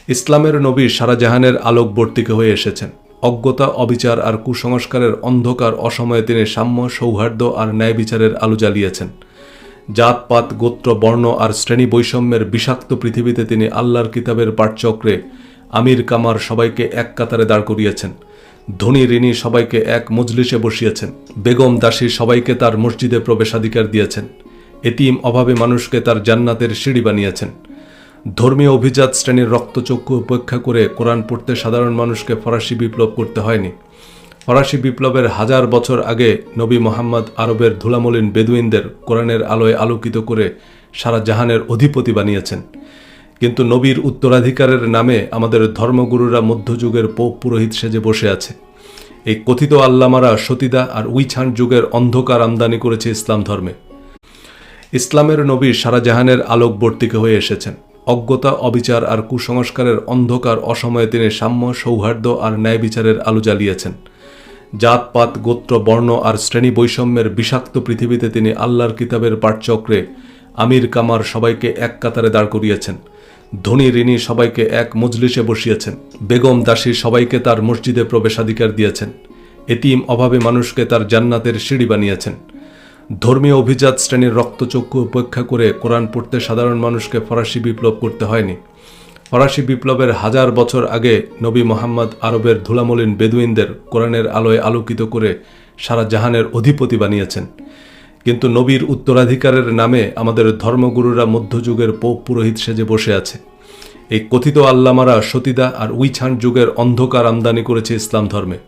ইসলামের নবী সারা জাহানের আলোকবর্তিকা হয়ে এসেছেন। অজ্ঞতা, অবিচার আর কুসংস্কারের অন্ধকার অসময়ে তিনি সাম্য, সৌহার্দ্য আর ন্যায় বিচারের আলো জ্বালিয়েছেন। জাতপাত, গোত্র, বর্ণ আর শ্রেণী বৈষম্যের বিষাক্ত পৃথিবীতে তিনি আল্লাহর কিতাবের পাঠচক্রে আমির কামার সবাইকে এক কাতারে দাঁড় করিয়েছেন। ধনী ঋণী সবাইকে এক মজলিসে বসিয়েছেন। বেগম দাসী সবাইকে তার মসজিদে প্রবেশাধিকার দিয়েছেন। এতিম অভাবে মানুষকে তার জান্নাতের সিঁড়ি বানিয়েছেন। ধর্মীয় অভিজাত শ্রেণীর রক্তচক্ষু উপেক্ষা করে কোরআন পড়তে সাধারণ মানুষকে ফরাসি বিপ্লব করতে হয়নি। ফরাসি বিপ্লবের 1000 বছর আগে নবী মোহাম্মদ আরবের ধুলামলিন বেদুইনদের কোরআনের আলোয় আলোকিত করে সারা জাহানের অধিপতি বানিয়েছেন। কিন্তু নবীর উত্তরাধিকারের নামে আমাদের ধর্মগুরুরা মধ্যযুগের পোপ পুরোহিত সেজে বসে আছে। এই কথিত আল্লামারা সতীদা আর উইছান যুগের অন্ধকার আমদানি করেছে ইসলাম ধর্মে। ইসলামের নবী সারা জাহানের আলোকবর্তিকা হয়ে এসেছেন। অজ্ঞতা, অবিচার আর কুসংস্কারের অন্ধকার অসময়ে তিনি সাম্য, সৌহার্দ্য আর ন্যায় বিচারের আলো জ্বালিয়েছেন। জাতপাত, গোত্র, বর্ণ আর শ্রেণী বৈষম্যের বিষাক্ত পৃথিবীতে তিনি আল্লাহর কিতাবের পাঠচক্রে আমির কামার সবাইকে এক কাতারে দাঁড় করিয়েছেন। ধনী ঋণী সবাইকে এক মজলিসে বসিয়েছেন। বেগম দাসী সবাইকে তার মসজিদে প্রবেশাধিকার দিয়েছেন। এতিম অভাবে মানুষকে তার জান্নাতের সিঁড়ি বানিয়েছেন। ধর্মীয় অভিজাত শ্রেণীর রক্তচক্ষু উপেক্ষা করে কোরআন পড়তে সাধারণ মানুষকে ফরাসি বিপ্লব করতে হয়নি। ফরাসি বিপ্লবের 1000 বছর আগে নবী মোহাম্মদ আরবের ধুলামলিন বেদুইনদের কোরআনের আলোয় আলোকিত করে সারা জাহানের অধিপতি বানিয়েছেন। কিন্তু নবীর উত্তরাধিকারের নামে আমাদের ধর্মগুরুরা মধ্যযুগের পোপ পুরোহিত সেজে বসে আছে। এই কথিত আল্লামারা সতীদা আর উইছান যুগের অন্ধকার আমদানি করেছে ইসলাম ধর্মে।